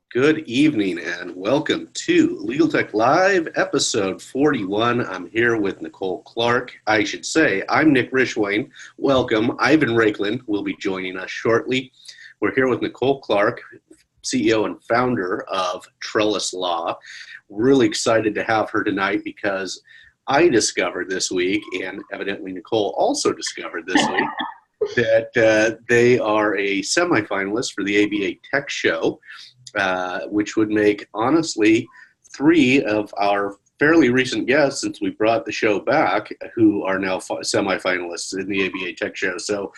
Good evening and welcome to Legal Tech Live, episode 41. I'm here with Nicole Clark. I should say, I'm Nick Rishwain. Welcome. Ivan Rakelin will be joining us shortly. We're here with Nicole Clark, CEO and founder of TrellisLaw. Really excited to have her tonight because I discovered this week, and evidently Nicole also discovered this week, that they are a semifinalist for the ABA Tech Show. Which would make, honestly, three of our fairly recent guests, since we brought the show back, who are now semifinalists in the ABA Tech Show. So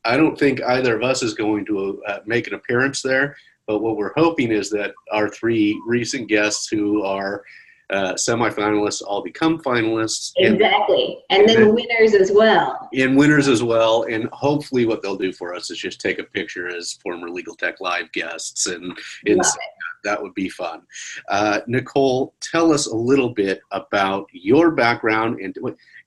I don't think either of us is going to make an appearance there, but what we're hoping is that our three recent guests who are semifinalists all become finalists. Exactly. And then winners as well. And winners as well. And hopefully what they'll do for us is just take a picture as former Legal Tech Live guests. And that would be fun. Nicole, tell us a little bit about your background and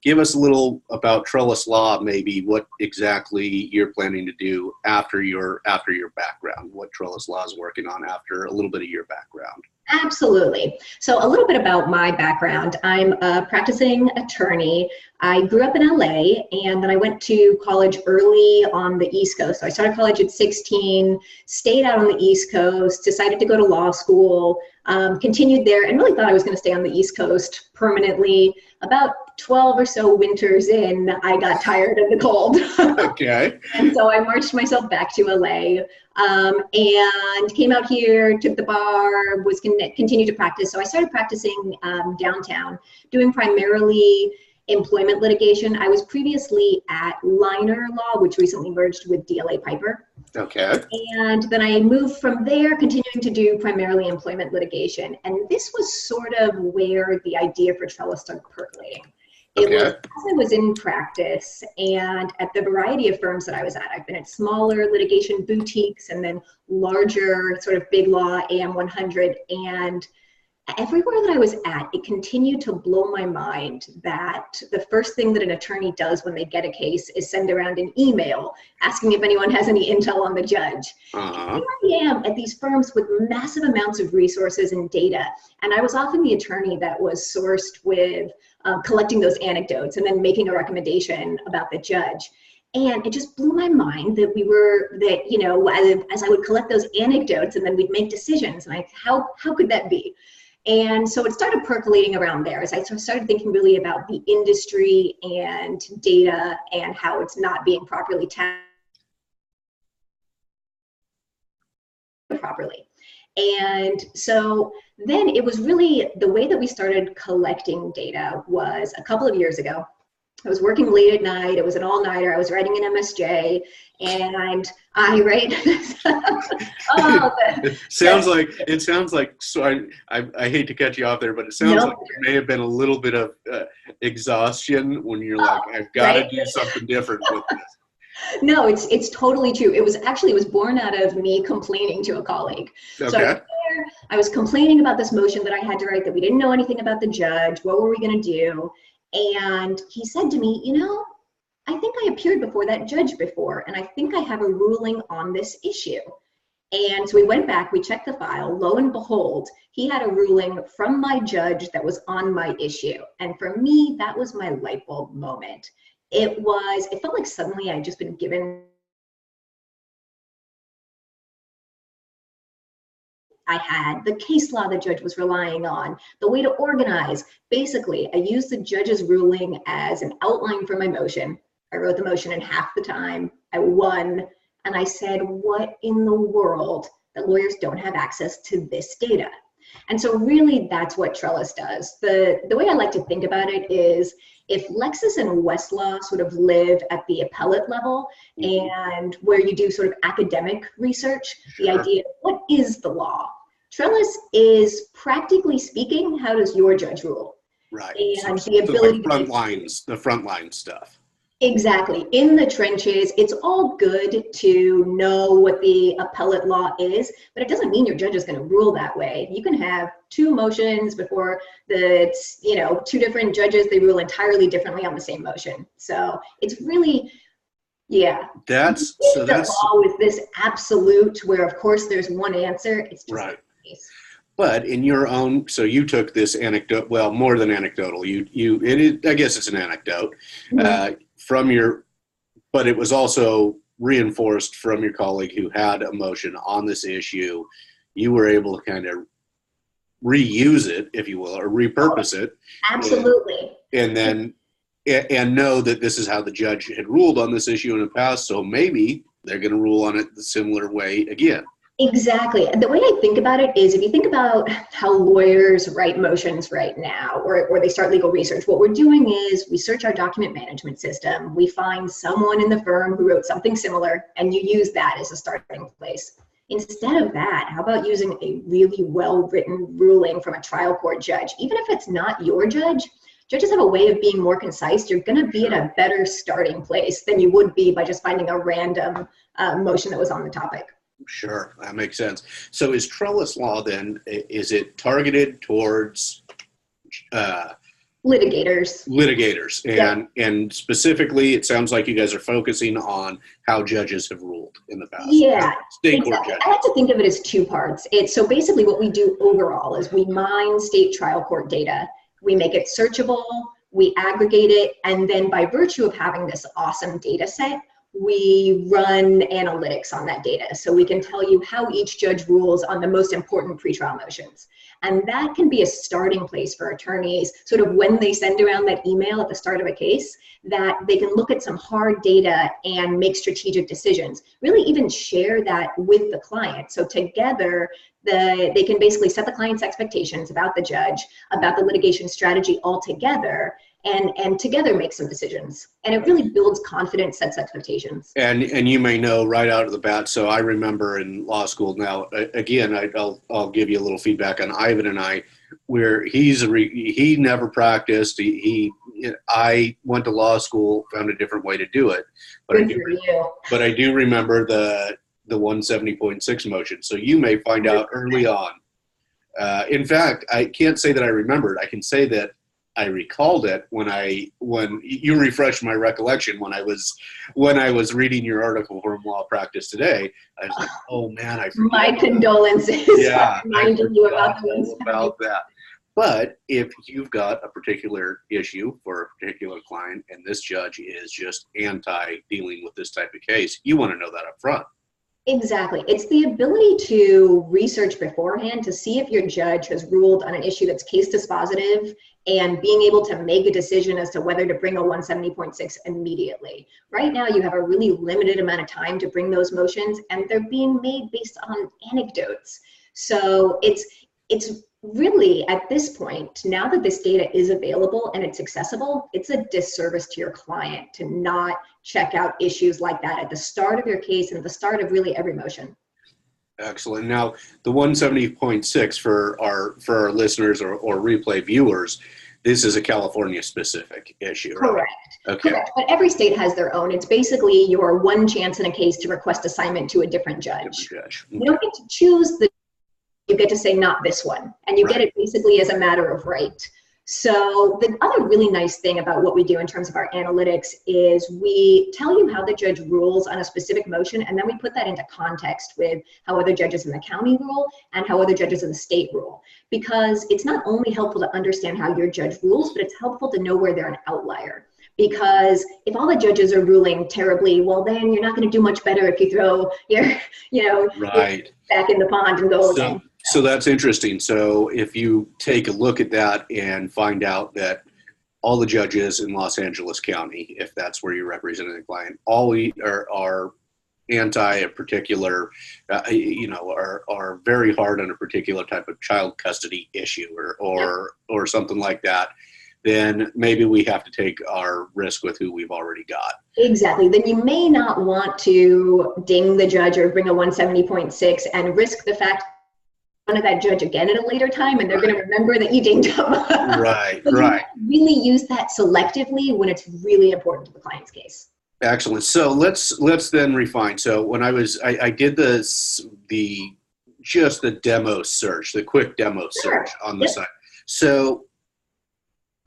give us a little about TrellisLaw, maybe what exactly you're planning to do after your background, what TrellisLaw is working on after a little bit of your background. Absolutely. So a little bit about my background. I'm a practicing attorney. I grew up in LA, and then I went to college early on the East Coast. So I started college at 16, stayed out on the East Coast, decided to go to law school, continued there, and really thought I was going to stay on the East Coast permanently. About 12 or so winters in, I got tired of the cold. Okay. And so I marched myself back to LA and came out here, took the bar, was continued to practice. So I started practicing downtown, doing primarily employment litigation. I was previously at Liner Law, which recently merged with DLA Piper. Okay. And then I moved from there, continuing to do primarily employment litigation. And this was sort of where the idea for Trellis started percolating. It was as I was in practice and at the variety of firms that I was at. I've been at smaller litigation boutiques and then larger sort of big law AM 100. And everywhere that I was at, it continued to blow my mind that the first thing that an attorney does when they get a case is send around an email asking if anyone has any intel on the judge. And here I am at these firms with massive amounts of resources and data. And I was often the attorney that was sourced with collecting those anecdotes and then making a recommendation about the judge. And it just blew my mind that as I would collect those anecdotes and then we'd make decisions, and how could that be? And so it started percolating around there as I started thinking really about the industry and data and how it's not being properly tapped properly. And so then it was really the way that we started collecting data was a couple of years ago. I was working late at night. It was an all-nighter. I was writing an MSJ, and it sounds like. So I hate to cut you off there, but it sounds like there may have been a little bit of exhaustion when you're like, I've got to do something different with this. No, it's totally true. It was born out of me complaining to a colleague. Okay. So I was complaining about this motion that I had to write, that we didn't know anything about the judge. What were we going to do? And he said to me, I think I appeared before that judge before, and I think I have a ruling on this issue. And so we went back, we checked the file. Lo and behold, he had a ruling from my judge that was on my issue. And for me, that was my light bulb moment. It felt like suddenly I'd just been given. I had the case law the judge was relying on, the way to organize. Basically, I used the judge's ruling as an outline for my motion. I wrote the motion in half the time. I won. And I said, what in the world that lawyers don't have access to this data? And so really that's what Trellis does. The way I like to think about it is if Lexis and Westlaw sort of live at the appellate level and where you do sort of academic research, the idea of what is the law? Trellis is, practically speaking, how does your judge rule? Right. And the ability the frontline stuff. Exactly. In the trenches, it's all good to know what the appellate law is, but it doesn't mean your judge is going to rule that way. You can have two motions before two different judges, they rule entirely differently on the same motion. So it's really, That's law is this absolute where, of course, there's one answer. It's just right. But in your own, so you took this anecdote, well, more than anecdotal. I guess it's an anecdote from your, but it was also reinforced from your colleague who had a motion on this issue. You were able to kind of reuse it, if you will, or repurpose it. Absolutely. And then, and know that this is how the judge had ruled on this issue in the past. So maybe they're going to rule on it the similar way again. Exactly. The way I think about it is, if you think about how lawyers write motions right now, or they start legal research, what we're doing is we search our document management system, we find someone in the firm who wrote something similar, and you use that as a starting place. Instead of that, how about using a really well-written ruling from a trial court judge? Even if it's not your judge, judges have a way of being more concise. You're going to be at a better starting place than you would be by just finding a random motion that was on the topic. Sure, that makes sense. So is TrellisLaw then, is it targeted towards litigators? And specifically, it sounds like you guys are focusing on how judges have ruled in the past. Yeah, state court judges. I like to think of it as two parts. So basically what we do overall is we mine state trial court data, we make it searchable, we aggregate it, and then by virtue of having this awesome data set, we run analytics on that data. So we can tell you how each judge rules on the most important pretrial motions. And that can be a starting place for attorneys, sort of when they send around that email at the start of a case, that they can look at some hard data and make strategic decisions, really even share that with the client. So together, they can basically set the client's expectations about the judge, about the litigation strategy altogether, and together make some decisions. And it really builds confidence, sets expectations. And you may know right out of the bat, so I remember in law school now, again, I'll give you a little feedback on Ivan and I, where he never practiced. I went to law school, found a different way to do it. But I do remember the 170.6 motion. So you may find out early on. In fact, I can't say that I remembered. I can say that I recalled it when you refreshed my recollection when I was reading your article from Law Practice Today. I was like, oh man, I forgot. My condolences. Yeah, reminding you about that. But if you've got a particular issue for a particular client and this judge is just anti-dealing with this type of case, you want to know that up front. Exactly. It's the ability to research beforehand to see if your judge has ruled on an issue that's case dispositive and being able to make a decision as to whether to bring a 170.6 immediately. Right now, you have a really limited amount of time to bring those motions, and they're being made based on anecdotes. So it's really, at this point, now that this data is available and it's accessible, it's a disservice to your client to not check out issues like that at the start of your case and at the start of really every motion. Excellent. Now, the 170.6 for our listeners or replay viewers, this is a California-specific issue, right? Correct. Okay. Correct. But every state has their own. It's basically your one chance in a case to request assignment to a different judge. Okay. You don't get to choose you get to say not this one, and you get it basically as a matter of right. So the other really nice thing about what we do in terms of our analytics is we tell you how the judge rules on a specific motion, and then we put that into context with how other judges in the county rule and how other judges in the state rule. Because it's not only helpful to understand how your judge rules, but it's helpful to know where they're an outlier. Because if all the judges are ruling terribly, well, then you're not going to do much better if you throw your back in the pond and go again. So that's interesting. So if you take a look at that and find out that all the judges in Los Angeles County, if that's where you're representing the client, all are anti a particular, are very hard on a particular type of child custody issue or something like that, then maybe we have to take our risk with who we've already got. Exactly. Then you may not want to ding the judge or bring a 170.6 and risk the fact of that judge again at a later time, and they're going to remember that you dinged them. Right. Really use that selectively when it's really important to the client's case. Excellent. So let's then refine. So when I did the demo search, the quick demo search on the site. So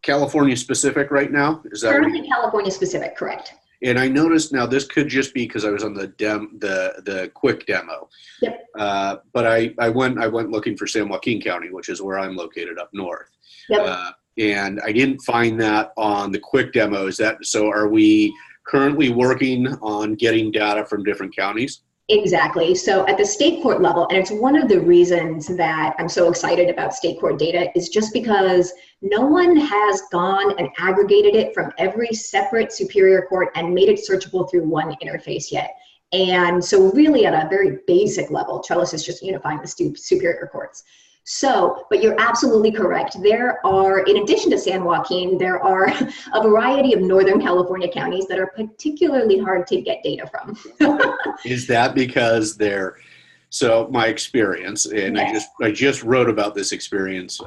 California specific right now? Is that currently California specific? Correct. And I noticed now this could just be because I was on the quick demo. Yep. But I went looking for San Joaquin County, which is where I'm located up north. Yep. And I didn't find that on the quick demo. Is that so? Are we currently working on getting data from different counties? Exactly. So at the state court level, and it's one of the reasons that I'm so excited about state court data, is just because no one has gone and aggregated it from every separate superior court and made it searchable through one interface yet. And so really at a very basic level, Trellis is just unifying the superior courts. So, but you're absolutely correct. There are, in addition to San Joaquin, there are a variety of Northern California counties that are particularly hard to get data from. Is that because they're, so my experience, and Yes. I just wrote about this experience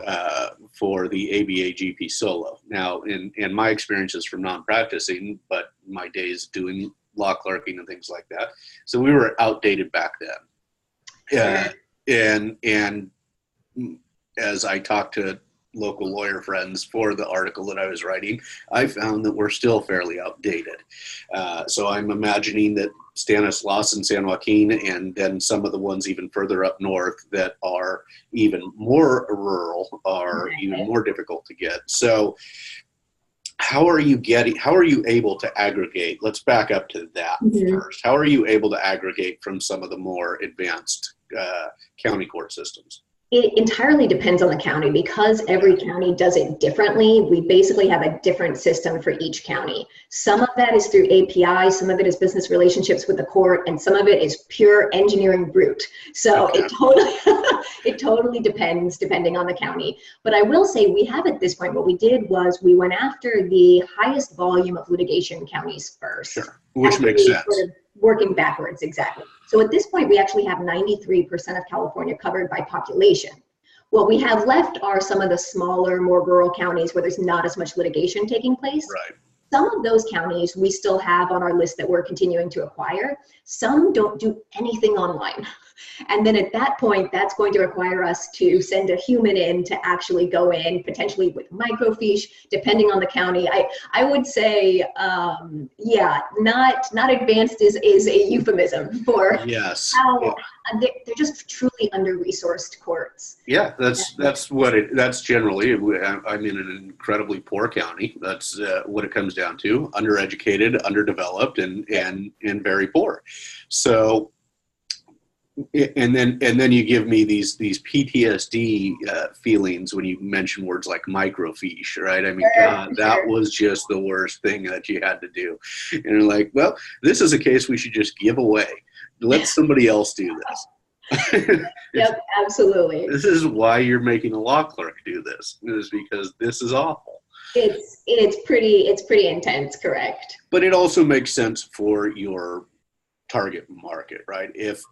for the ABA GP solo. Now, and my experience is from non-practicing, but my days doing law clerking and things like that. So we were outdated back then. And as I talked to local lawyer friends for the article that I was writing, I found that we're still fairly outdated. So I'm imagining that Stanislaus and San Joaquin, and then some of the ones even further up north that are even more rural, are even more difficult to get. So how are you able to aggregate? Let's back up to that first. How are you able to aggregate from some of the more advanced county court systems? It entirely depends on the county. Because every county does it differently, we basically have a different system for each county. Some of that is through API, some of it is business relationships with the court, and some of it is pure engineering brute. So it totally depends depending on the county. But I will say we have at this point, what we did was we went after the highest volume of litigation counties first. Sure, which makes sense. Sort of working backwards, exactly. So at this point, we actually have 93% of California covered by population. What we have left are some of the smaller, more rural counties where there's not as much litigation taking place. Right. Some of those counties we still have on our list that we're continuing to acquire. Some don't do anything online. And then at that point, that's going to require us to send a human in to actually go in, potentially with microfiche, depending on the county. I would say, not advanced is a euphemism for how they're just truly under-resourced courts. Yeah, that's generally, I'm in an incredibly poor county. That's what it comes down to: undereducated, underdeveloped, and very poor. So, and then you give me these PTSD feelings when you mention words like microfiche, right? I mean, God, that was just the worst thing that you had to do. And you're like, well, this is a case we should just give away. Let somebody else do this. Yep, absolutely. This is why you're making a law clerk do this, is because this is awful. It's pretty intense, correct. But it also makes sense for your target market, right? If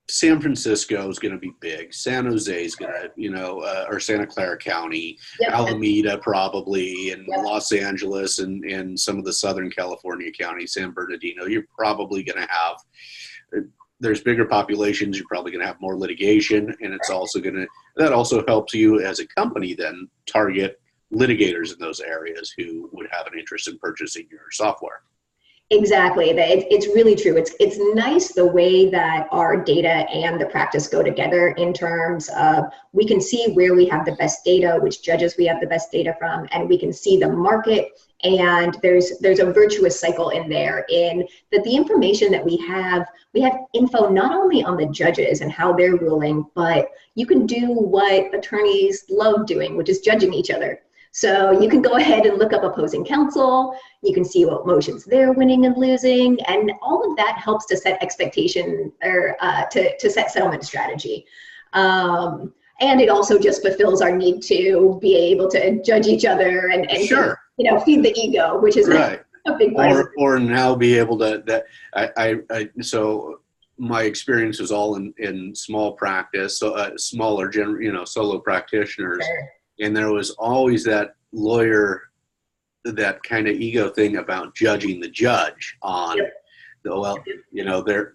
San Francisco is going to be big, San Jose is going to, or Santa Clara County, Alameda probably, and Los Angeles and some of the Southern California counties, San Bernardino, you're probably going to have, there's bigger populations, you're probably going to have more litigation, and it's also that also helps you as a company then target litigators in those areas who would have an interest in purchasing your software. Exactly. It's really true. It's nice the way that our data and the practice go together in terms of we can see where we have the best data, which judges we have the best data from, and we can see the market. And there's a virtuous cycle in there in that the information that we have info not only on the judges and how they're ruling, but you can do what attorneys love doing, which is judging each other. So you can go ahead and look up opposing counsel, you can see what motions they're winning and losing, and all of that helps to set expectation or to set settlement strategy. And it also just fulfills our need to be able to judge each other and sure. Feed the ego, which is right. a big part. Or now be able to, so my experience was all in small practice, so smaller, solo practitioners. Sure. And there was always that lawyer, that kind of ego thing about judging the judge on well,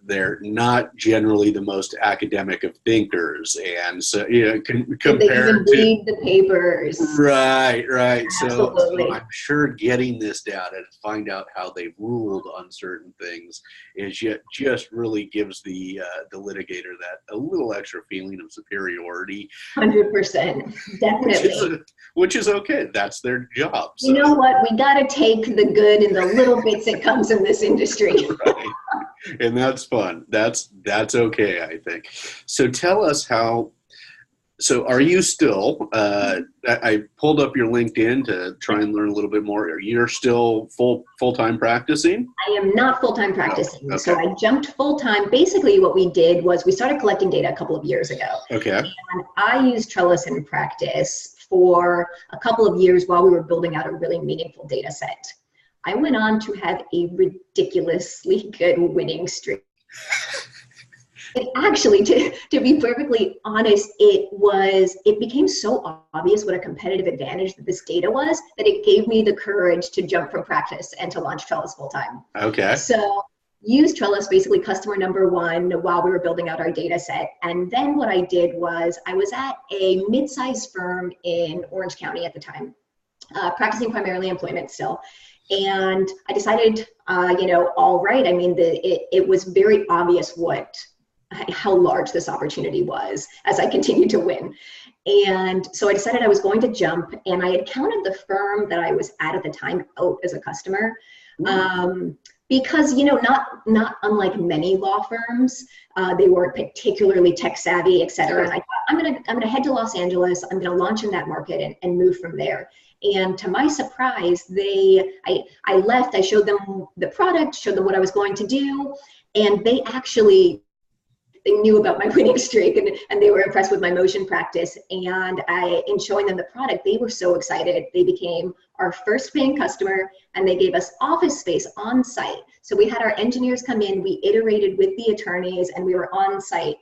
they're not generally the most academic of thinkers, and so Did they compared even to read the papers? right. So Absolutely. I'm sure getting this data to find out how they ruled on certain things is just really gives the litigator that a little extra feeling of superiority. 100%. Definitely. Which is okay. That's their job. So. You know what? We got to take the good and the little bits that comes in this industry. Right. And that's fun. That's okay, I think. So tell us how. So are you still? I pulled up your LinkedIn to try and learn a little bit more. You're still full-time practicing? I am not full-time practicing. Oh, okay. So I jumped full-time. Basically, what we did was we started collecting data a couple of years ago. Okay. And I used Trellis in practice for a couple of years while we were building out a really meaningful data set. I went on to have a ridiculously good winning streak. And actually, to be perfectly honest, it became so obvious what a competitive advantage that this data was that it gave me the courage to jump from practice and to launch Trellis full time. Okay. So use Trellis, basically customer number one, while we were building out our data set. And then what I did was I was at a mid-sized firm in Orange County at the time, practicing primarily employment still. And I decided, all right, I mean, it was very obvious how large this opportunity was as I continued to win. And so I decided I was going to jump, and I had counted the firm that I was at the time out as a customer. Because, not unlike many law firms, they weren't particularly tech savvy, et cetera. And I thought, I'm gonna head to Los Angeles, I'm gonna launch in that market and move from there. And to my surprise, I left, I showed them the product, showed them what I was going to do, and they knew about my winning streak, and they were impressed with my motion practice. And in showing them the product, they were so excited. They became our first paying customer, and they gave us office space on site. So we had our engineers come in, we iterated with the attorneys, and we were on site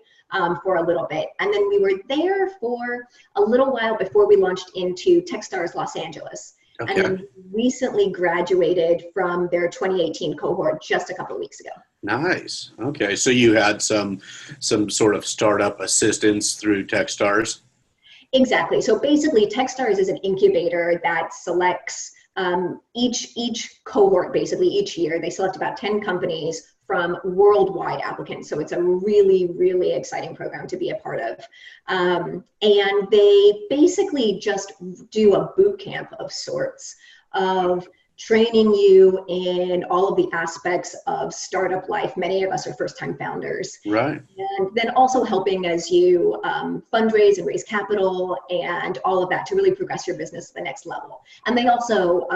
for a little bit. And then we were there for a little while before we launched into TechStars Los Angeles. Okay. And then recently graduated from their 2018 cohort just a couple of weeks ago. Nice. Okay, so you had some sort of startup assistance through TechStars? Exactly. So basically, TechStars is an incubator that selects each cohort, basically each year. They select about 10 companies from worldwide applicants. So it's a really, really exciting program to be a part of. And they basically just do a boot camp of sorts of training you in all of the aspects of startup life. Many of us are first-time founders. Right. And then also helping as you fundraise and raise capital and all of that to really progress your business to the next level. And they also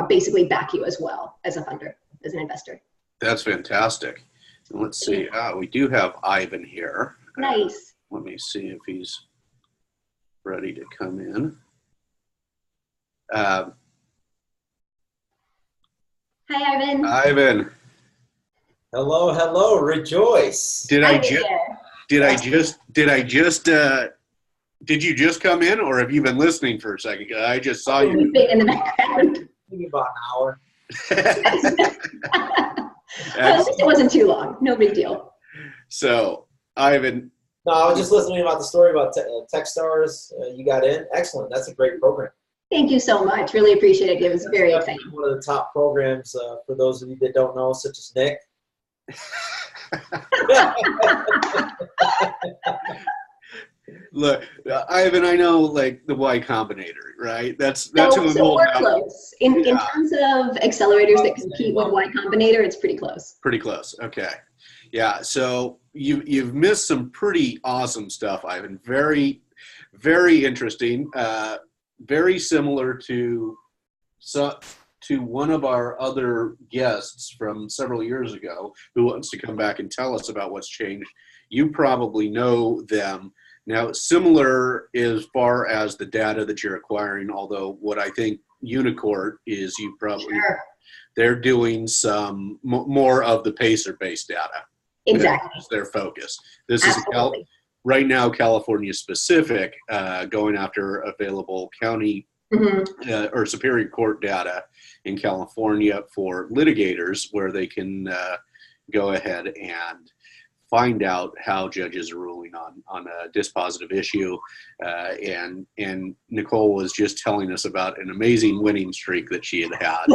basically back you as well as a funder, as an investor. That's fantastic. And let's see. We do have Ivan here. Nice. Let me see if he's ready to come in. Hi, Ivan. Hello, rejoice. Did you just come in, or have you been listening for a second? I just saw you in the background. Maybe about an hour. Well, at least it wasn't too long. No big deal. So, Ivan. No, I was just listening about the story about TechStars. You got in. Excellent. That's a great program. Thank you so much. Really appreciate it. It was very exciting. One of the top programs for those of you that don't know, such as Nick. Look, Ivan, I know like the Y Combinator, right? That's who I'm holding out. Close. In terms of accelerators that compete with Y Combinator, it's pretty close. Pretty close. Okay. Yeah. So you've missed some pretty awesome stuff, Ivan. Very, very interesting. Very similar to one of our other guests from several years ago who wants to come back and tell us about what's changed. You probably know them. Now, similar as far as the data that you're acquiring, although what I think Unicorn is they're doing some more of the PACER-based data. Exactly. That's their focus. This is right now California specific, going after available county or Superior Court data in California for litigators where they can go ahead and find out how judges are ruling on a dispositive issue. And Nicole was just telling us about an amazing winning streak that she had,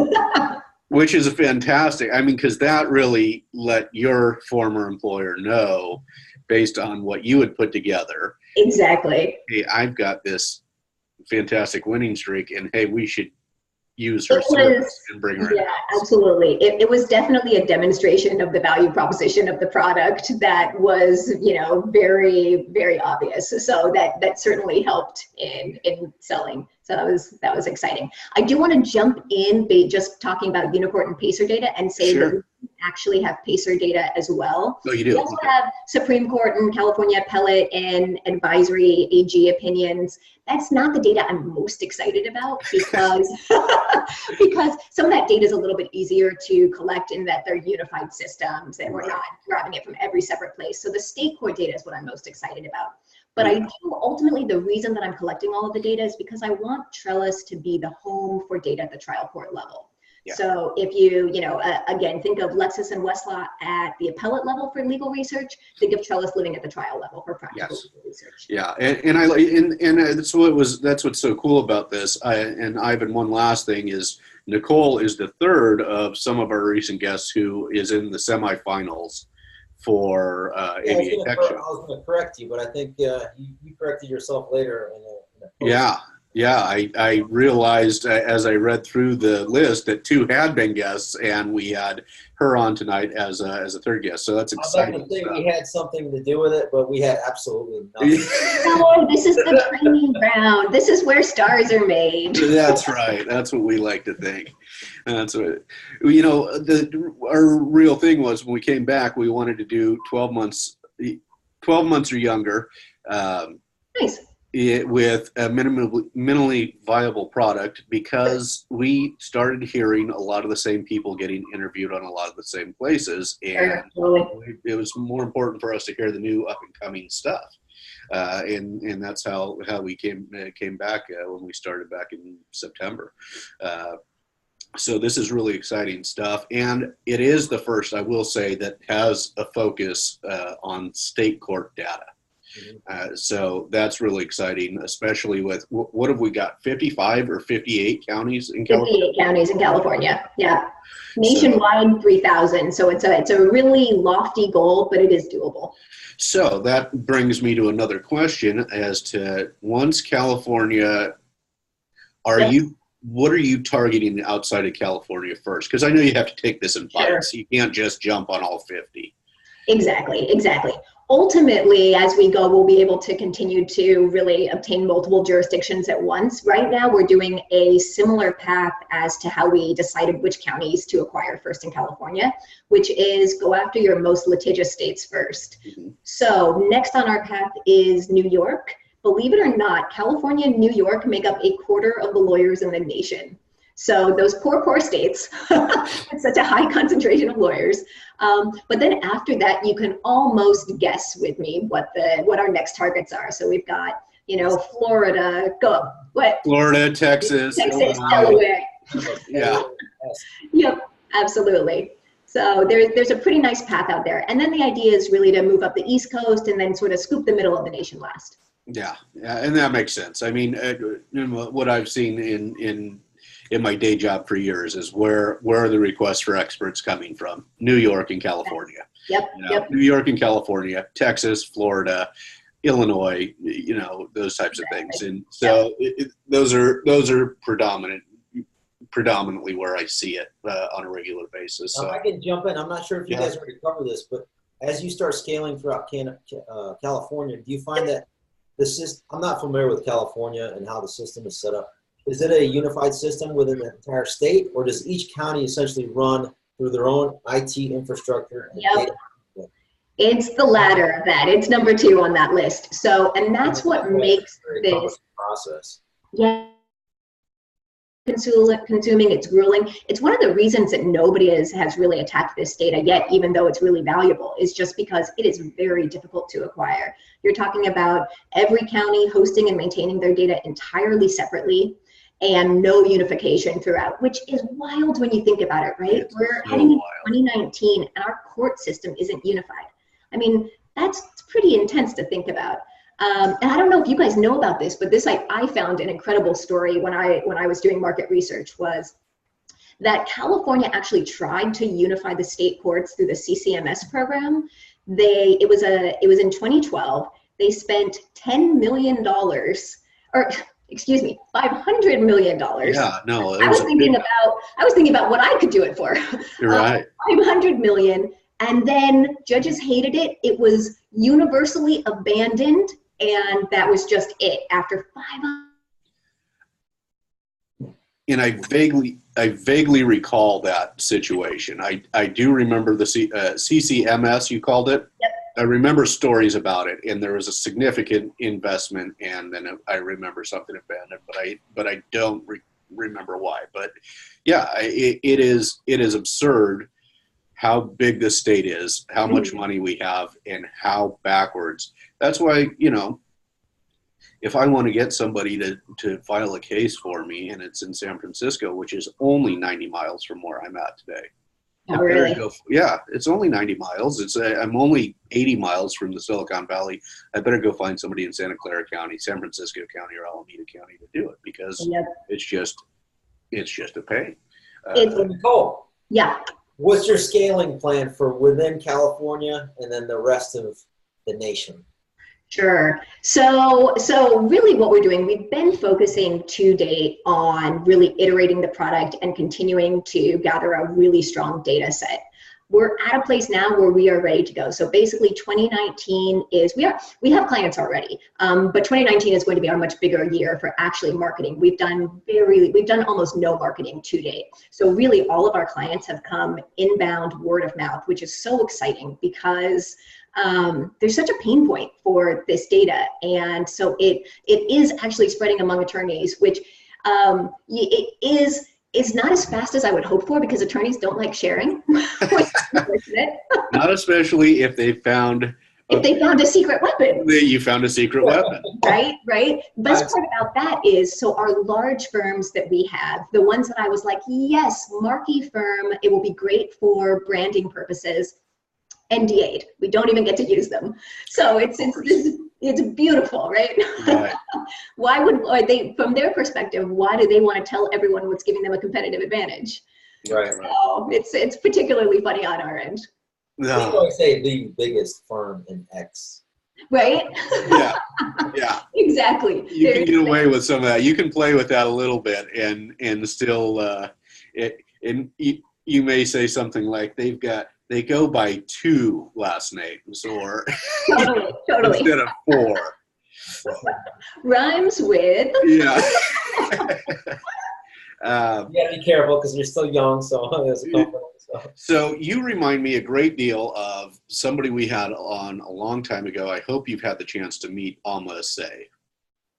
which is a fantastic, I mean, because that really let your former employer know, based on what you had put together. Exactly. Hey, I've got this fantastic winning streak, and hey, we should use her service and bring her in. Yeah, absolutely. It was definitely a demonstration of the value proposition of the product that was, you know, very, very obvious. So that certainly helped in selling. So that was exciting. I do want to jump in, just talking about Unicourt and Pacer data, and say that we actually have Pacer data as well. Oh, you do? We also have Supreme Court and California Appellate and Advisory AG opinions. That's not the data I'm most excited about, because because some of that data is a little bit easier to collect in that they're unified systems and we're not grabbing it from every separate place. So the state court data is what I'm most excited about. But I do, ultimately, the reason that I'm collecting all of the data is because I want Trellis to be the home for data at the trial court level. Yeah. So if you again, think of Lexis and Westlaw at the appellate level for legal research, think of Trellis living at the trial level for practical legal research. Yeah, that's what's so cool about this. And Ivan, one last thing is, Nicole is the third of some of our recent guests who is in the semifinals for ABA Tech Show. I was going to correct you, but I think you corrected yourself later in a post. Yeah, I realized as I read through the list that two had been guests, and we had her on tonight as a third guest. So that's exciting. I think we had something to do with it, but we had absolutely nothing. No, this is the training ground. This is where stars are made. That's right. That's what we like to think. That's what, you know, our real thing was when we came back, we wanted to do 12 months or younger. Nice. With a minimally viable product, because we started hearing a lot of the same people getting interviewed on a lot of the same places, and it was more important for us to hear the new up and coming stuff, and that's how we came back when we started back in September. So this is really exciting stuff, and it is the first, I will say, that has a focus on state court data. So that's really exciting, especially with what have we got, 55 or 58 counties in California? 58 counties in California, yeah. Nationwide, 3,000. So it's a really lofty goal, but it is doable. So that brings me to another question as to, once California, what are you targeting outside of California first? Because I know you have to take this in bites. You can't just jump on all 50. Exactly. Ultimately, as we go, we'll be able to continue to really obtain multiple jurisdictions at once. Right now, we're doing a similar path as to how we decided which counties to acquire first in California, which is go after your most litigious states first. So next on our path is New York. Believe it or not, California and New York make up a quarter of the lawyers in the nation. So those poor states, it's such a high concentration of lawyers. But then after that, you can almost guess with me what our next targets are. So we've got, Florida, Florida, Texas, Delaware. Yeah. Yep, absolutely. So there's a pretty nice path out there. And then the idea is really to move up the East Coast and then sort of scoop the middle of the nation last. Yeah, and that makes sense. I mean, what I've seen in my day job for years is where are the requests for experts coming from? New York and California. Yep. New York and California, Texas, Florida, Illinois, those types of things. And so those are predominantly where I see it on a regular basis. So I can jump in. I'm not sure if you guys already covered this, but as you start scaling throughout California, do you find that the system, I'm not familiar with California and how the system is set up. Is it a unified system within the entire state, or does each county essentially run through their own IT infrastructure? Yep. It's the latter of that. It's number 2 on that list. So, and that's what makes this process. Yeah. Consuming, it's grueling. It's one of the reasons that nobody has really attacked this data yet, even though it's really valuable, is just because it is very difficult to acquire. You're talking about every county hosting and maintaining their data entirely separately. and no unification throughout, which is wild when you think about it, right? We're heading into 2019 and our court system isn't unified. I mean, that's pretty intense to think about. And I don't know if you guys know about this, but this I found an incredible story when I was doing market research, was that California actually tried to unify the state courts through the CCMS program. It was in 2012. They spent $10 million, or excuse me, $500 million. Yeah, no, I was thinking about what I could do it for. You're right. 500 million, and then judges hated it. It was universally abandoned, and that was just it after 500. And I vaguely recall that situation. I do remember the CCMS, you called it. Yep. I remember stories about it, and there was a significant investment, and then I remember something abandoned, but I don't remember why. But yeah, it is absurd how big the state is, how much money we have, and how backwards. That's why, if I want to get somebody to file a case for me, and it's in San Francisco, which is only 90 miles from where I'm at today. Oh, really? Yeah, it's only 90 miles. I'm only 80 miles from the Silicon Valley. I better go find somebody in Santa Clara County, San Francisco County, or Alameda County to do it, because it's just a pain. Nicole. Yeah. What's your scaling plan for within California and then the rest of the nation? Sure. So really what we're doing, we've been focusing to date on really iterating the product and continuing to gather a really strong data set. We're at a place now where we are ready to go. So basically 2019 is, we have clients already, but 2019 is going to be our much bigger year for actually marketing. We've done almost no marketing to date. So really all of our clients have come inbound word of mouth, which is so exciting because there's such a pain point for this data. And so it is actually spreading among attorneys, which it's not as fast as I would hope for, because attorneys don't like sharing. Not especially if they found a secret weapon. You found a secret weapon. Right. Best part about that is, so our large firms that we have, the ones that I was like, yes, marquee firm, it will be great for branding purposes, NDA'd. We don't even get to use them. So it's beautiful, right? Why would they, from their perspective, why do they want to tell everyone what's giving them a competitive advantage? Right. So it's particularly funny on our end. No. We always say the biggest firm in X. Right? Yeah. Exactly. You can get away with some of that. You can play with that a little bit and still you may say something like they go by 2 last names, or totally instead of 4. Rhymes with. Yeah. You gotta be careful because you're still young, so there's a couple. So you remind me a great deal of somebody we had on a long time ago. I hope you've had the chance to meet Alma Say.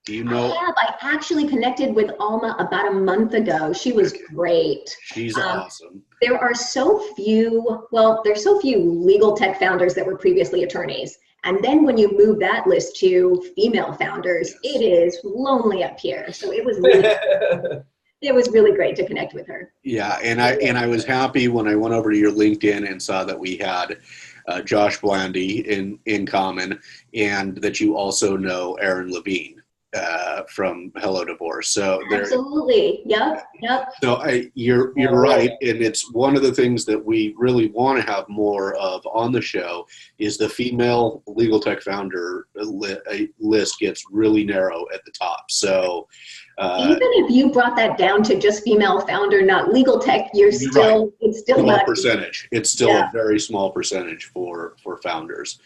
Do you know? I actually connected with Alma about a month ago. She was great. She's awesome. There's so few legal tech founders that were previously attorneys. And then when you move that list to female founders, it is lonely up here. So it was really it was really great to connect with her. Yeah, and I was happy when I went over to your LinkedIn and saw that we had Josh Blandy in common, and that you also know Aaron Levine from Hello Divorce. So absolutely, yep. So you're right, and it's one of the things that we really want to have more of on the show is the female legal tech founder list gets really narrow at the top. So even if you brought that down to just female founder, not legal tech, it's still small percentage. It's still a very small percentage for founders.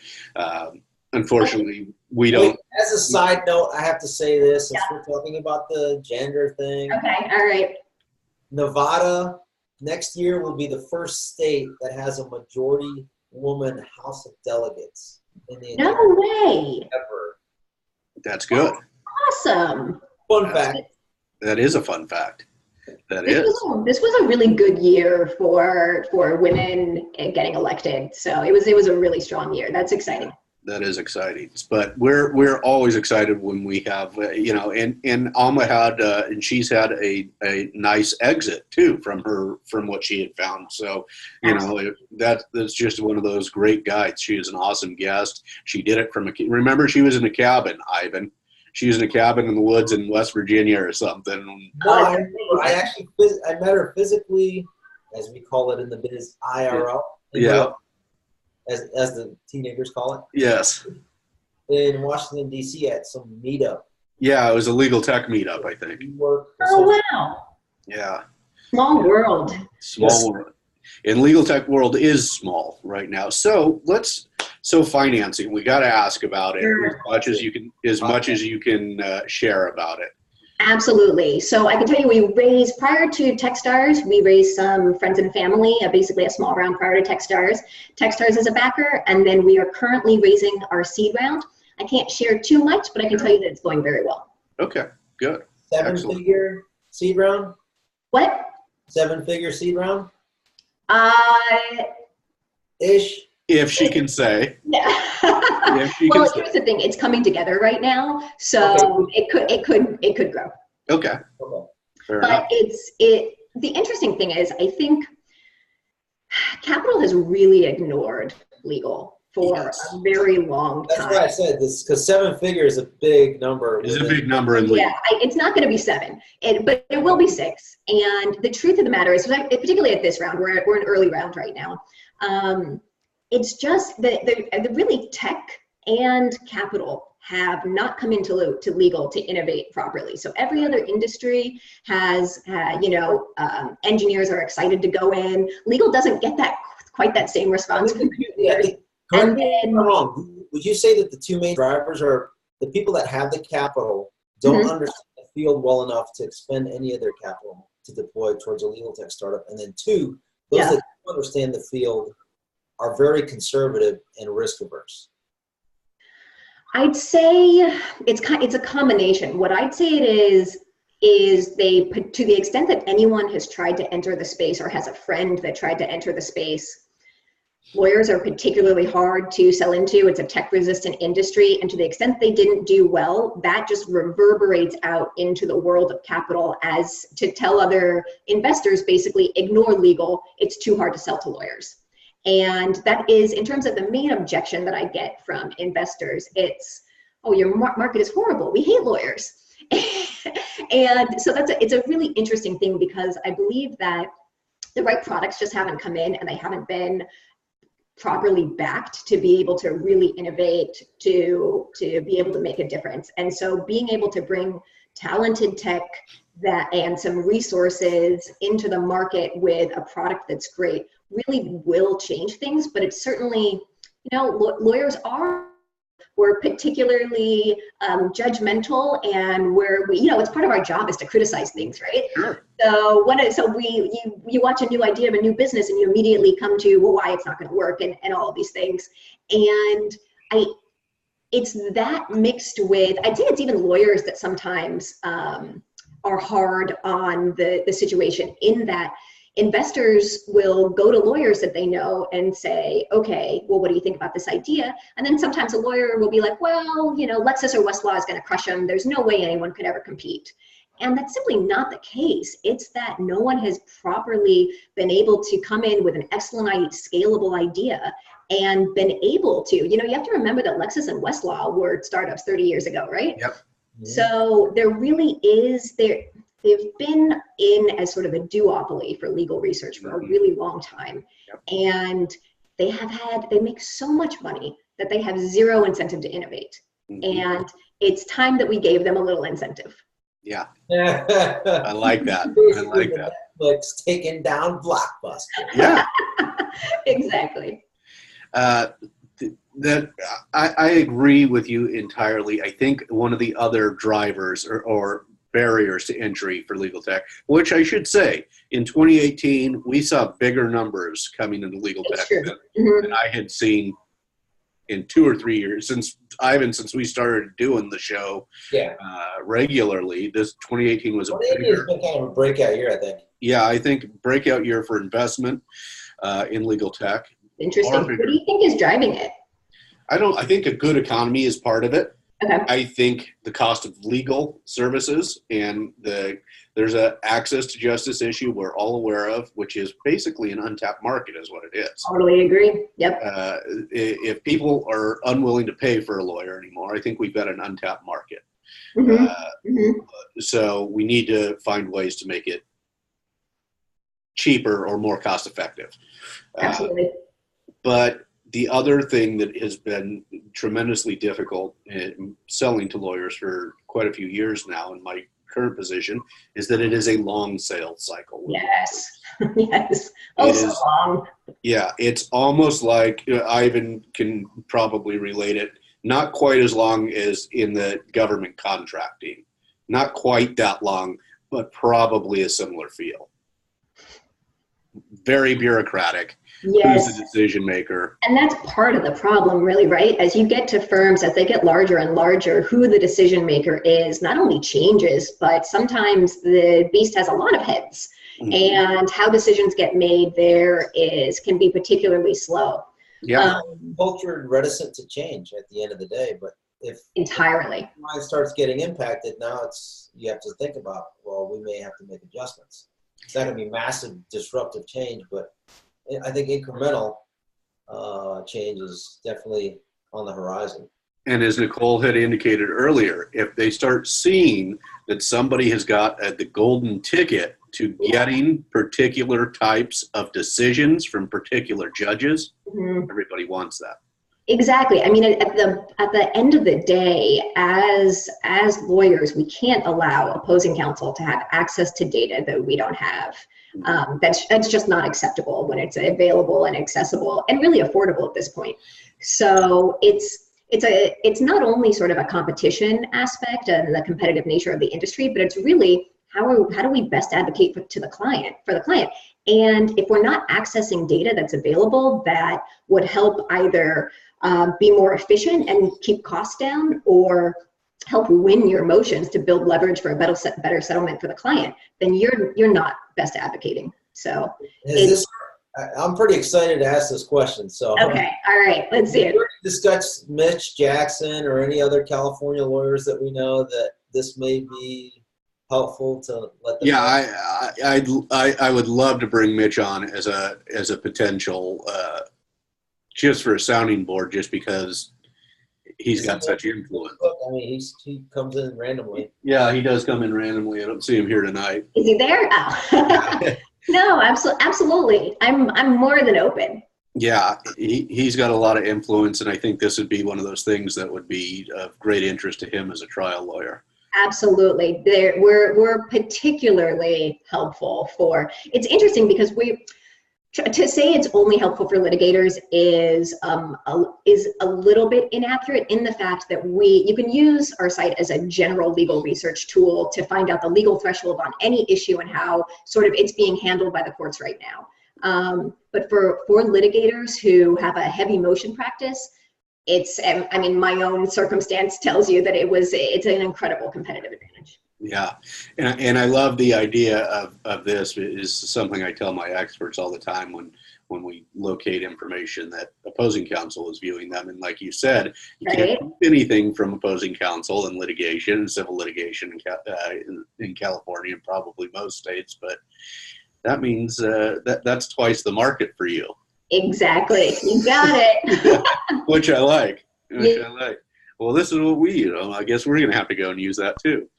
Unfortunately, we don't. As a side note, I have to say this, since we're talking about the gender thing. Okay, all right. Nevada next year will be the first state that has a majority woman House of Delegates in the No way. Ever. That's good. That's awesome. Fun fact. That is a fun fact. This was a really good year for women getting elected. So it was a really strong year. That's exciting. That is exciting, but we're always excited when we have and Alma had and she's had a nice exit too from what she had found. So that's just one of those great guides. She is an awesome guest. She did it from remember she was in a cabin, Ivan. She was in a cabin in the woods in West Virginia or something. No, I remember. I met her physically, as we call it in the biz, IRL. Yeah. As the teenagers call it. Yes. In Washington, D.C. at some meetup. Yeah, it was a legal tech meetup, I think. Oh, wow. Yeah. Small world. Small world. And legal tech world is small right now. So financing, we got to ask about it as much as you can share about it. Absolutely. So I can tell you, we raised prior to TechStars, we raised some friends and family, basically a small round prior to TechStars. TechStars is a backer, and then we are currently raising our seed round. I can't share too much, but I can tell you that it's going very well. Okay, good. Seven-figure seed round? What? Seven-figure seed round? Ish. If she can say. Yeah. Well, here's the thing. It's coming together right now, so it could grow. Okay. Fair enough. The interesting thing is, I think capital has really ignored legal for a very long time. That's why I said this, because 7 figures is a big number. It's a big number in legal. Yeah, it's not going to be 7, but it will be 6. And the truth of the matter is, particularly at this round, we're in early round right now. It's just the really tech and capital have not come into legal to innovate properly. So every other industry has, engineers are excited to go in. Legal doesn't get quite that same response from engineers. Correct me if I'm wrong. Would you say that the two main drivers are the people that have the capital don't understand the field well enough to expend any of their capital to deploy towards a legal tech startup, and then 2, those that don't understand the field are very conservative and risk averse? I'd say it's a combination. What I'd say it is they, to the extent that anyone has tried to enter the space or has a friend that tried to enter the space, lawyers are particularly hard to sell into. It's a tech-resistant industry, and to the extent they didn't do well, that just reverberates out into the world of capital as to tell other investors, basically, ignore legal. It's too hard to sell to lawyers. And that is, in terms of the main objection that I get from investors, it's, oh, your market is horrible. We hate lawyers. And so it's a really interesting thing, because I believe that the right products just haven't come in, and they haven't been properly backed to be able to really innovate, to be able to make a difference. And so being able to bring talented tech and some resources into the market with a product that's great really will change things. But it's certainly, lawyers we're particularly judgmental, and it's part of our job is to criticize things, right? Sure. So you watch a new idea of a new business, and you immediately come to, well, why it's not going to work, and all of these things. And it's that mixed with, I'd say it's even lawyers that sometimes are hard on the situation, in that investors will go to lawyers that they know and say, okay, well, what do you think about this idea? And then sometimes a lawyer will be like, well, Lexis or Westlaw is going to crush them. There's no way anyone could ever compete. And that's simply not the case. It's that no one has properly been able to come in with an excellent, scalable idea and been able to, you have to remember that Lexis and Westlaw were startups 30 years ago, right? Yep. So there really is, they've been in as sort of a duopoly for legal research for a really long time. Yep. And they make so much money that they have zero incentive to innovate. And it's time that we gave them a little incentive. Yeah. I like that. I like that. Netflix taking down Blockbuster. Yeah. Exactly. That I agree with you entirely. I think one of the other drivers or barriers to entry for legal tech, which I should say, in 2018, we saw bigger numbers coming into legal tech than I had seen in 2 or 3 years since we started doing the show regularly. This 2018 was 2018 has been kind of a breakout year, I think. Yeah, I think breakout year for investment in legal tech. Interesting. What do you think is driving it? I think a good economy is part of it. Okay. I think the cost of legal services and there's a access to justice issue we're all aware of, which is basically an untapped market is what it is. Totally agree. Yep. If people are unwilling to pay for a lawyer anymore, I think we've got an untapped market. So we need to find ways to make it cheaper or more cost effective. Absolutely. But the other thing that has been tremendously difficult in selling to lawyers for quite a few years now in my current position is that it is a long sales cycle. Yes. Yes. Also long. Yeah. It's almost like Ivan can probably relate it. Not quite as long as in the government contracting. Not quite that long, but probably a similar feel. Very bureaucratic. Yes. Who's the decision maker? And that's part of the problem, really, right? As you get to firms, as they get larger and larger, who the decision maker is not only changes, but sometimes the beast has a lot of heads. And how decisions get made there can be particularly slow. Yeah. Culture and reticent to change at the end of the day, but if entirely mind starts getting impacted, now you have to think about, well, we may have to make adjustments. It's not going to be massive disruptive change, but I think incremental change is definitely on the horizon. And as Nicole had indicated earlier, if they start seeing that somebody has got the golden ticket to getting particular types of decisions from particular judges, everybody wants that. Exactly. I mean, at the end of the day, as lawyers, we can't allow opposing counsel to have access to data that we don't have. That's just not acceptable when it's available and accessible and really affordable at this point. So it's not only sort of a competition aspect and the competitive nature of the industry, but it's really how do we best advocate for the client. And if we're not accessing data that's available that would help either be more efficient and keep costs down, or help win your motions to build leverage for a better settlement for the client, then you're not best advocating. So I'm pretty excited to ask this question. So okay, all right, let's see it. Discuss Mitch Jackson or any other California lawyers that we know that this may be helpful to let them know? I would love to bring Mitch on as a potential just for a sounding board, just because he's got such influence. I mean, he comes in randomly. Yeah, he does come in randomly. I don't see him here tonight. Is he there? Oh. No, absolutely. I'm more than open. Yeah, he's got a lot of influence, and I think this would be one of those things that would be of great interest to him as a trial lawyer. Absolutely. We're particularly helpful for, it's interesting because to say it's only helpful for litigators is a little bit inaccurate in the fact that you can use our site as a general legal research tool to find out the legal threshold on any issue and how sort of it's being handled by the courts right now. But for litigators who have a heavy motion practice, I mean, my own circumstance tells you that it's an incredible competitive advantage. Yeah, and I love the idea of this. Is something I tell my experts all the time when we locate information that opposing counsel is viewing them. And like you said, you can't keep anything from opposing counsel in litigation, civil litigation in California and probably most states. But that means that's twice the market for you. Exactly, you got it. Which I like. Well, this is what I guess we're going to have to go and use that too.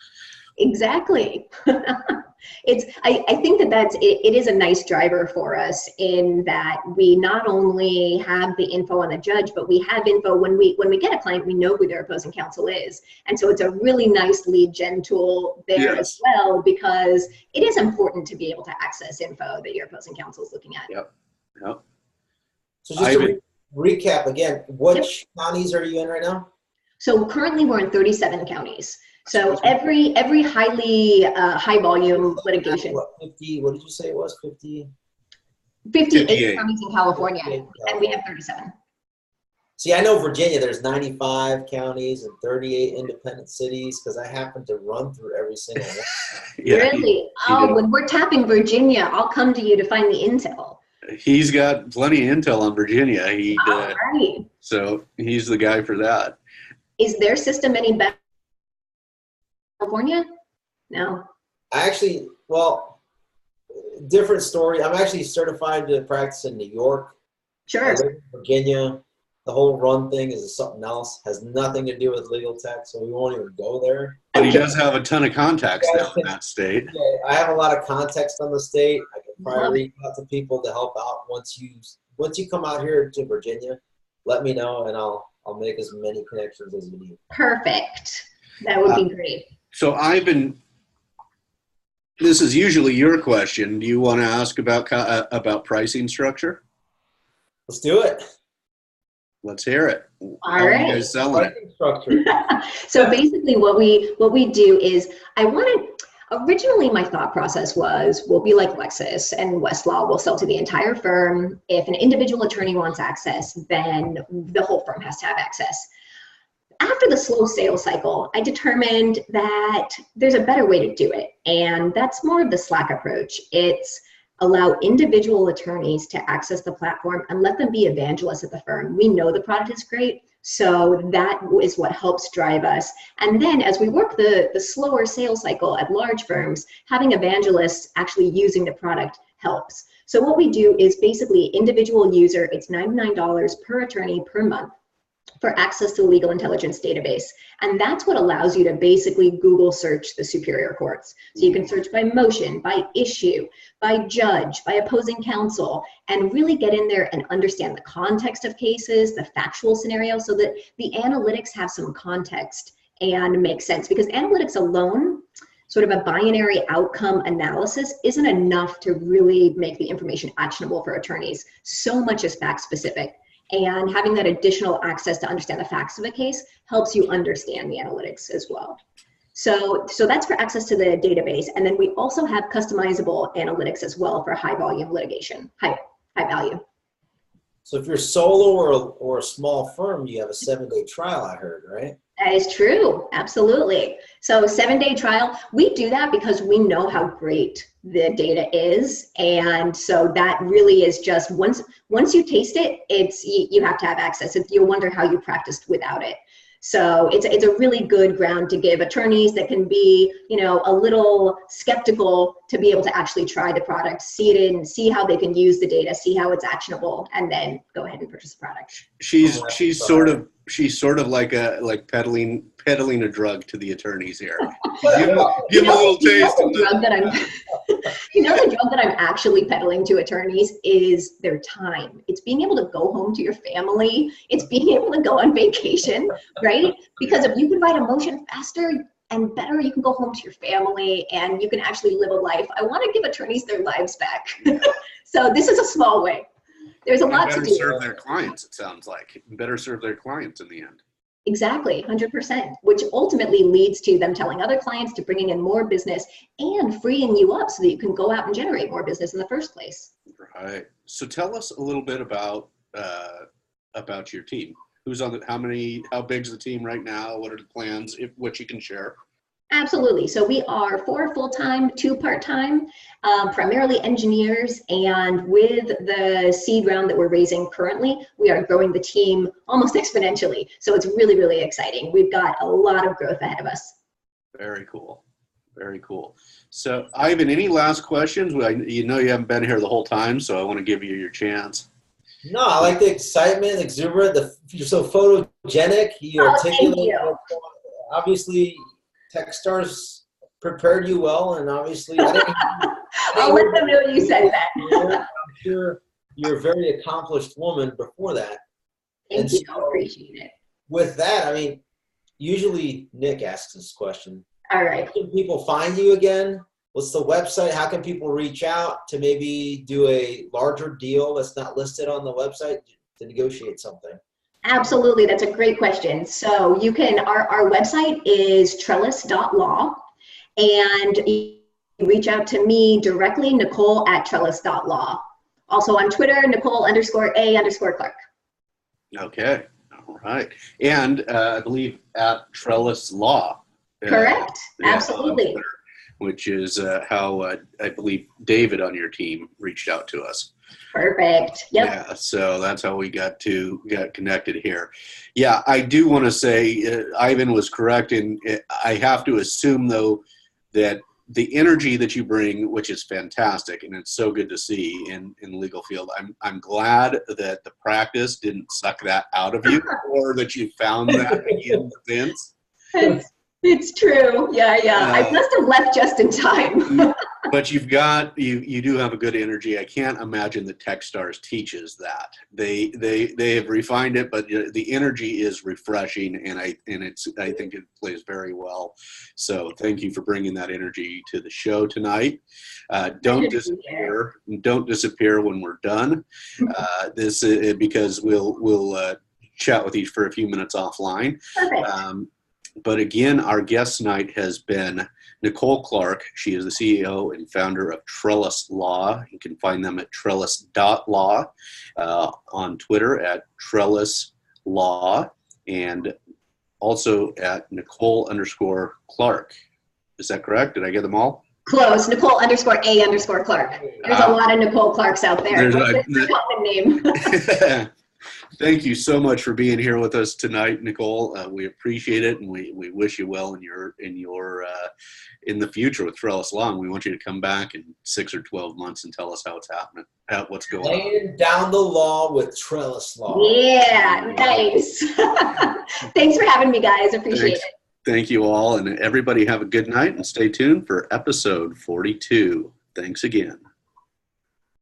Exactly. I think it is a nice driver for us in that we not only have the info on the judge, but we have info when we get a client, we know who their opposing counsel is. And so it's a really nice lead gen tool there as well, because it is important to be able to access info that your opposing counsel is looking at. Yep. So just to recap again, which counties are you in right now? So currently we're in 37 counties. So every highly high volume litigation. What, 50? What did you say it was? 50? 58 counties in California, and we have 37. See, I know Virginia, there's 95 counties and 38 independent cities, because I happen to run through every single one. Really? When we're tapping Virginia, I'll come to you to find the intel. He's got plenty of intel on Virginia. Right. So he's the guy for that. Is their system any better than California? No. Well, different story. I'm actually certified to practice in New York. Sure. I live in Virginia. The whole run thing is something else. Has nothing to do with legal tech, so we won't even go there. But he does have a ton of contacts now in that state. Yeah, I have a lot of context on the state. I can probably reach out to people to help out. Once you come out here to Virginia, let me know, and I'll make as many connections as you need. Perfect. That would be great. So this is usually your question. Do you want to ask about pricing structure? Let's do it. Let's hear it. All right. Are you guys selling it? So basically what we do is originally my thought process was we'll be like Lexis and Westlaw, we'll sell to the entire firm. If an individual attorney wants access, then the whole firm has to have access. After the slow sales cycle, I determined that there's a better way to do it. And that's more of the Slack approach. It's allow individual attorneys to access the platform and let them be evangelists at the firm. We know the product is great, so that is what helps drive us. And then as we work the slower sales cycle at large firms, having evangelists actually using the product helps. So what we do is basically individual user, it's $99 per attorney per month for access to the legal intelligence database. And that's what allows you to basically Google search the superior courts. So you can search by motion, by issue, by judge, by opposing counsel, and really get in there and understand the context of cases, the factual scenario, so that the analytics have some context and make sense. Because analytics alone, sort of a binary outcome analysis, isn't enough to really make the information actionable for attorneys. So much is fact specific. And having that additional access to understand the facts of a case helps you understand the analytics as well. So that's for access to the database. And then we also have customizable analytics as well for high volume litigation, high value. So if you're solo or a small firm, you have a 7-day trial, I heard, right? That is true, absolutely. So 7-day trial, we do that because we know how great the data is. And so that really is just, once you taste it, you have to have access. You'll wonder how you practiced without it. So it's a really good ground to give attorneys that can be, a little skeptical to be able to actually try the product, see it in, see how they can use the data, see how it's actionable, and then go ahead and purchase the product. She's sort of like peddling a drug to the attorneys here. Give them a little taste. The drug that I'm actually peddling to attorneys is their time. It's being able to go home to your family. It's being able to go on vacation, right? Because if you can write a motion faster and better, you can go home to your family and you can actually live a life. I want to give attorneys their lives back. So this is a small way. There's a lot to do. Better serve their clients, it sounds like. Better serve their clients in the end. Exactly, 100%, which ultimately leads to them telling other clients, to bringing in more business and freeing you up so that you can go out and generate more business in the first place. Right. So tell us a little bit about your team. Who's on how big's the team right now? What are the plans, what you can share? Absolutely. So we are 4 full-time, 2 part-time, primarily engineers. And with the seed round that we're raising currently, we are growing the team almost exponentially. So it's really, really exciting. We've got a lot of growth ahead of us. Very cool. Very cool. So Ivan, any last questions? You haven't been here the whole time, so I want to give you your chance. No, I like the excitement, exuberant. You're so photogenic. You articulate. Obviously, TechStars prepared you well, and obviously, I'll let them know you said that. I'm sure you're a very accomplished woman before that. Thank you. I appreciate it. With that, usually Nick asks this question. All right. How can people find you again? What's the website? How can people reach out to maybe do a larger deal that's not listed on the website to negotiate something? Absolutely, that's a great question. So you can, our website is trellis.law, and you can reach out to me directly, Nicole at trellis.law. Also on Twitter, Nicole_A_Clark. Okay, all right. And I believe at TrellisLaw. Correct, absolutely. which is how I believe David on your team reached out to us. Perfect. Yep. Yeah, so that's how we got connected here. Yeah, I do want to say Ivan was correct, and I have to assume though that the energy that you bring, which is fantastic, and it's so good to see in the legal field. I'm glad that the practice didn't suck that out of you, or that you found that in the fence. It's true. Yeah. I must have left just in time. But you do have a good energy. I can't imagine that TechStars teaches that. They have refined it, but the energy is refreshing, and I think it plays very well. So thank you for bringing that energy to the show tonight. Don't disappear when we're done. Because we'll chat with you for a few minutes offline. Perfect. But again, our guest tonight has been Nicole Clark. She is the CEO and founder of TrellisLaw. You can find them at trellis.law, on Twitter at TrellisLaw, and also at Nicole_Clark. Is that correct? Did I get them all? Close. Nicole_A_Clark. There's a lot of Nicole Clarks out there. That's a common name. Thank you so much for being here with us tonight, Nicole. We appreciate it, and we wish you well in the future with TrellisLaw. And we want you to come back in 6 or 12 months and tell us how it's happening, what's going on. Laying down the law with TrellisLaw. Yeah, nice. Thanks for having me, guys. Appreciate it. Thank you all, and everybody have a good night, and stay tuned for episode 42. Thanks again.